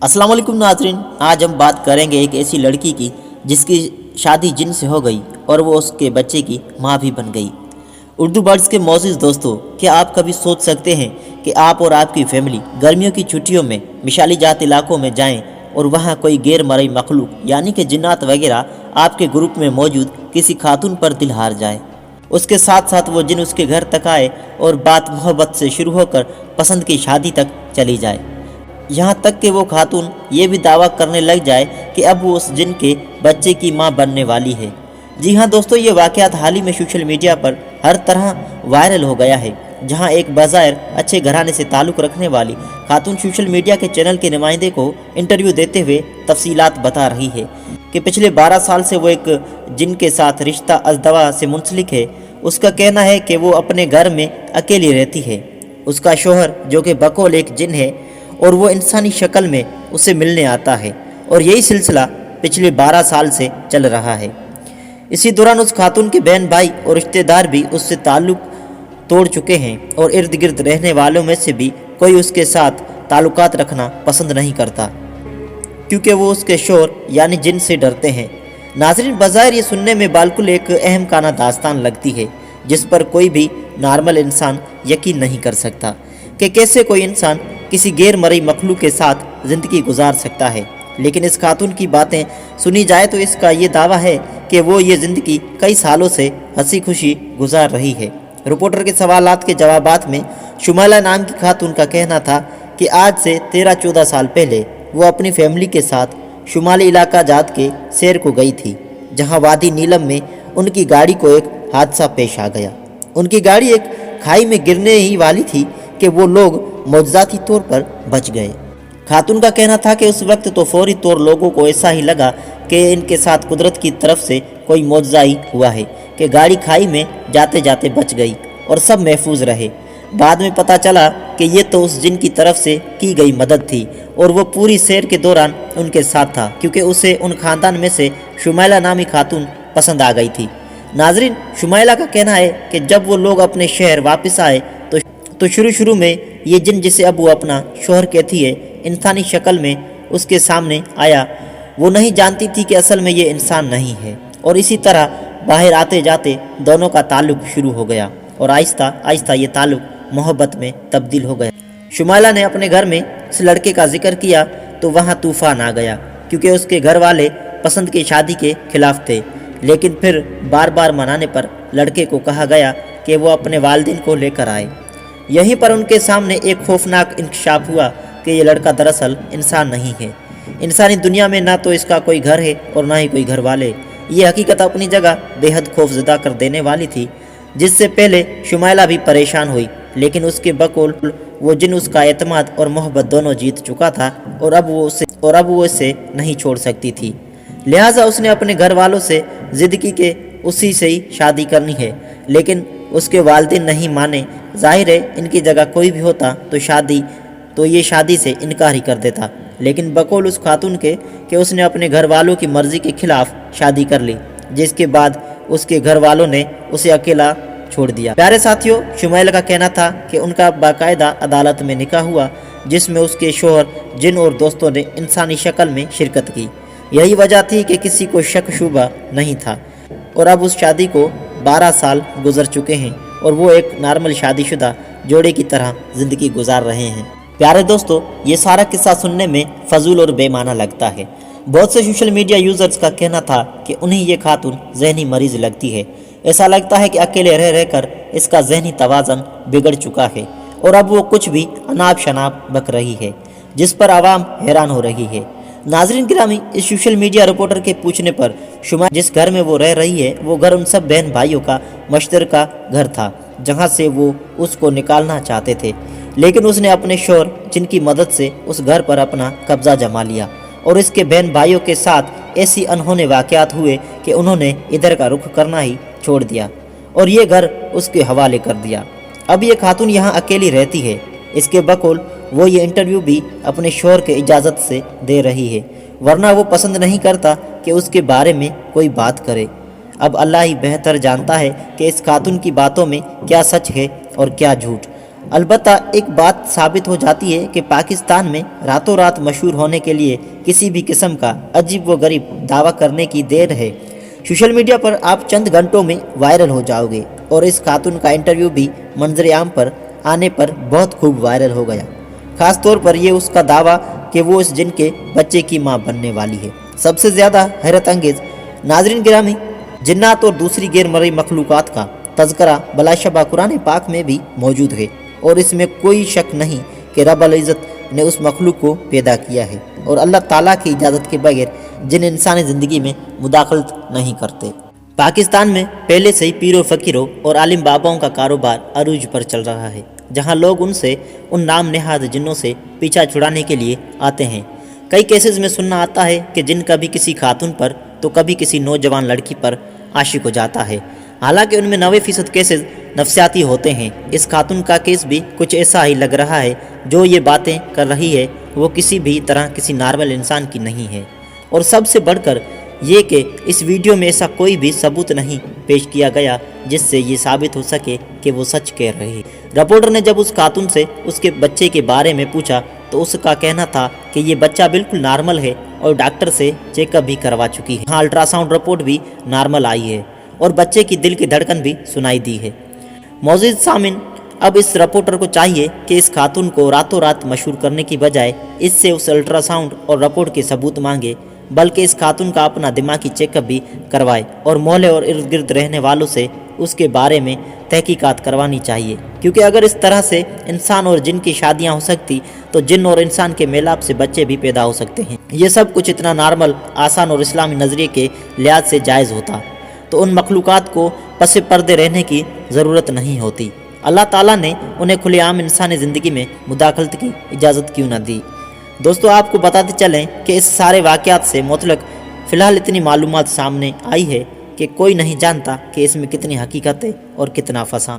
अस्सलाम वालेकुम नाज़रीन, आज हम बात करेंगे एक ऐसी लड़की की जिसकी शादी जिन से हो गई और वो उसके बच्चे की माँ भी बन गई। उर्दू बर्ड्स के मोअज़्ज़िज़ दोस्तों, क्या आप कभी सोच सकते हैं कि आप और आपकी फैमिली गर्मियों की छुट्टियों में मिसाली जात इलाकों में जाएं और वहाँ कोई गैर मरई मखलूक यानी कि जिन्नात वगैरह आपके ग्रुप में मौजूद किसी खातून पर दिल हार जाए, उसके साथ साथ वो जिन उसके घर तक आए और बात मोहब्बत से शुरू होकर पसंद की शादी तक चली जाए, यहाँ तक कि वो खातून ये भी दावा करने लग जाए कि अब वो उस जिन के बच्चे की मां बनने वाली है। जी हाँ दोस्तों, ये वाक़यात हाल ही में सोशल मीडिया पर हर तरह वायरल हो गया है, जहाँ एक बाज़ाहिर अच्छे घराने से ताल्लुक़ रखने वाली खातून सोशल मीडिया के चैनल के नुमाइंदे को इंटरव्यू देते हुए तफसीलात बता रही है कि पिछले 12 साल से वो एक जिन के साथ रिश्ता अज़दवा से मुंसलिक है। उसका कहना है कि वो अपने घर में अकेली रहती है। उसका शोहर जो कि बकौल एक जिन है और वो इंसानी शक्ल में उससे मिलने आता है और यही सिलसिला पिछले 12 साल से चल रहा है। इसी दौरान उस खातून के बहन भाई और रिश्तेदार भी उससे ताल्लुक़ तोड़ चुके हैं और इर्द गिर्द रहने वालों में से भी कोई उसके साथ ताल्लुकात रखना पसंद नहीं करता, क्योंकि वो उसके शोर यानी जिन से डरते हैं। नाज़रीन, बज़ाहिर ये सुनने में बिल्कुल एक अहम काना दास्तान लगती है, जिस पर कोई भी नॉर्मल इंसान यकीन नहीं कर सकता कि कैसे कोई इंसान किसी गैर मरई मखलूक के साथ ज़िंदगी गुजार सकता है। लेकिन इस खातून की बातें सुनी जाए तो इसका ये दावा है कि वो ये ज़िंदगी कई सालों से हंसी खुशी गुजार रही है। रिपोर्टर के सवालात के जवाबात में शुमाइला नाम की खातून का कहना था कि आज से 13-14 साल पहले वो अपनी फैमिली के साथ शुमाली इलाका जात के सैर को गई थी, जहाँ वादी नीलम में उनकी गाड़ी को एक हादसा पेश आ गया। उनकी गाड़ी एक खाई में गिरने ही वाली थी कि वो लोग मौजूदाती तौर पर बच गए। खातून का कहना था कि उस वक्त तो फौरी तौर लोगों को ऐसा ही लगा कि इनके साथ कुदरत की तरफ से कोई मौजज़ा ही हुआ है कि गाड़ी खाई में जाते जाते बच गई और सब महफूज रहे। बाद में पता चला कि ये तो उस जिन की तरफ से की गई मदद थी और वो पूरी सैर के दौरान उनके साथ था, क्योंकि उसे उन ख़ानदान में से शुमाइला नामी खातून पसंद आ गई थी। नाजरीन, शुमाइला का कहना है कि जब वो लोग अपने शहर वापस आए तो शुरू में ये जिन, जिसे अब वो अपना शोहर कहती है, इंसानी शक्ल में उसके सामने आया। वो नहीं जानती थी कि असल में ये इंसान नहीं है और इसी तरह बाहर आते जाते दोनों का ताल्लुक़ शुरू हो गया और आहिस्ता आहिस्ता ये ताल्लुक़ मोहब्बत में तब्दील हो गया। शुमाइला ने अपने घर में इस लड़के का जिक्र किया तो वहाँ तूफ़ान आ गया, क्योंकि उसके घर वाले पसंद की शादी के खिलाफ थे। लेकिन फिर बार बार मनाने पर लड़के को कहा गया कि वो अपने वालिदैन को लेकर आए। यहीं पर उनके सामने एक खौफनाक इंकशाफ हुआ कि ये लड़का दरअसल इंसान नहीं है। इंसानी दुनिया में ना तो इसका कोई घर है और ना ही कोई घर वाले। ये हकीकत अपनी जगह बेहद खौफजदा कर देने वाली थी, जिससे पहले शुमाइला भी परेशान हुई, लेकिन उसके बकौल वो जिन उसका एतमाद और मोहब्बत दोनों जीत चुका था और अब वो इसे नहीं छोड़ सकती थी। लिहाजा उसने अपने घर वालों से ज़िद की कि उसी से ही शादी करनी है, लेकिन उसके वालिदैन नहीं माने। जाहिर है इनकी जगह कोई भी होता तो ये शादी से इनकार ही कर देता, लेकिन बकौल उस खातून के कि उसने अपने घर वालों की मर्ज़ी के खिलाफ शादी कर ली, जिसके बाद उसके घर वालों ने उसे अकेला छोड़ दिया। प्यारे साथियों, शुमाइला का कहना था कि उनका बाकायदा अदालत में निकाह हुआ, जिसमें उसके शोहर, जिन और दोस्तों ने इंसानी शक्ल में शिरकत की। यही वजह थी कि किसी को शक शुबा नहीं था और अब उस शादी को 12 साल गुजर चुके हैं और वो एक नॉर्मल शादीशुदा जोड़े की तरह ज़िंदगी गुजार रहे हैं। प्यारे दोस्तों, ये सारा किस्सा सुनने में फजूल और बेमाना लगता है। बहुत से सोशल मीडिया यूज़र्स का कहना था कि उन्हें ये खातून जहनी मरीज़ लगती है। ऐसा लगता है कि अकेले रह रहकर इसका जहनी तवाज़न बिगड़ चुका है और अब वो कुछ भी अनाप शनाप बक रही है, जिस पर आवाम हैरान हो रही है। नाजरीन गिरामी, इस सोशल मीडिया रिपोर्टर के पूछने पर शुमाइला जिस घर में वो रह रही है, वो घर उन सब बहन भाइयों का मुश्तरका घर था, जहाँ से वो उसको निकालना चाहते थे, लेकिन उसने अपने शोहर जिनकी मदद से उस घर पर अपना कब्जा जमा लिया और इसके बहन भाइयों के साथ ऐसी अनहोने वाक़यात हुए कि उन्होंने इधर का रुख करना ही छोड़ दिया और ये घर उसके हवाले कर दिया। अब ये खातून यहाँ अकेली रहती है। इसके बकौल वो ये इंटरव्यू भी अपने शोहर के इजाज़त से दे रही है, वरना वो पसंद नहीं करता कि उसके बारे में कोई बात करे। अब अल्लाह ही बेहतर जानता है कि इस खातून की बातों में क्या सच है और क्या झूठ। البتہ ایک بات ثابت ہو جاتی ہے کہ پاکستان میں راتوں رات مشہور ہونے کے لیے کسی بھی قسم کا عجیب و غریب دعویٰ کرنے کی دیر ہے۔ سوشل میڈیا پر آپ چند گھنٹوں میں وائرل ہو جاؤ گے، اور اس خاتون کا انٹرویو بھی منظر عام پر آنے پر بہت خوب وائرل ہو گیا، خاص طور پر یہ اس کا دعویٰ کہ وہ اس جن کے بچے کی ماں بننے والی ہے۔ سب سے زیادہ حیرت انگیز ناظرین گرامی، جنات اور دوسری غیر مرئی مخلوقات کا تذکرہ بلا شبہ قرآن پاک میں بھی موجود ہے، اور اس میں کوئی شک نہیں کہ رب العزت نے اس مخلوق کو پیدا کیا ہے، اور اللہ تعالیٰ کی اجازت کے بغیر جن انسانی زندگی میں مداخلت نہیں کرتے۔ پاکستان میں پہلے سے ہی پیروں فقیروں اور عالم باباؤں کا کاروبار عروج پر چل رہا ہے، جہاں لوگ ان سے ان نام نہاد جنوں سے پیچھا چھڑانے کے لیے آتے ہیں۔ کئی کیسز میں سننا آتا ہے کہ جن کبھی کسی خاتون پر تو کبھی کسی نوجوان لڑکی پر عاشق ہو جاتا ہے، حالانکہ ان میں 90% کیسز نفسیاتی ہوتے ہیں۔ اس خاتون کا کیس بھی کچھ ایسا ہی لگ رہا ہے، جو یہ باتیں کر رہی ہے وہ کسی بھی طرح کسی نارمل انسان کی نہیں ہے، اور سب سے بڑھ کر یہ کہ اس ویڈیو میں ایسا کوئی بھی ثبوت نہیں پیش کیا گیا جس سے یہ ثابت ہو سکے کہ وہ سچ کہہ رہی ہے۔ رپورٹر نے جب اس خاتون سے اس کے بچے کے بارے میں پوچھا تو اس کا کہنا تھا کہ یہ بچہ بالکل نارمل ہے اور ڈاکٹر سے چیک اپ بھی کروا چکی ہے۔ ہاں، الٹرا ساؤنڈ رپورٹ بھی نارمل آئی ہے اور بچے کی دل کی دھڑکن بھی سنائی دی ہے۔ معزز سامن، اب اس رپورٹر کو چاہیے کہ اس خاتون کو راتوں رات مشہور کرنے کی بجائے اس سے اس الٹرا ساؤنڈ اور رپورٹ کے ثبوت مانگے، بلکہ اس خاتون کا اپنا دماغی چیک اپ بھی کروائے اور محلے اور ارد گرد رہنے والوں سے اس کے بارے میں تحقیقات کروانی چاہیے، کیونکہ اگر اس طرح سے انسان اور جن کی شادیاں ہو سکتی تو جن اور انسان کے میلاپ سے بچے بھی پیدا ہو سکتے ہیں۔ یہ سب کچھ اتنا نارمل، آسان اور اسلامی نظریے کے لحاظ سے جائز ہوتا تو ان مخلوقات کو پس پردے رہنے کی ضرورت نہیں ہوتی۔ اللہ تعالیٰ نے انہیں کھلے عام انسانی زندگی میں مداخلت کی اجازت کیوں نہ دی؟ دوستو، آپ کو بتاتے چلیں کہ اس سارے واقعات سے متعلق فی الحال اتنی معلومات سامنے آئی ہے کہ کوئی نہیں جانتا کہ اس میں کتنی حقیقت ہے اور کتنا فسانہ۔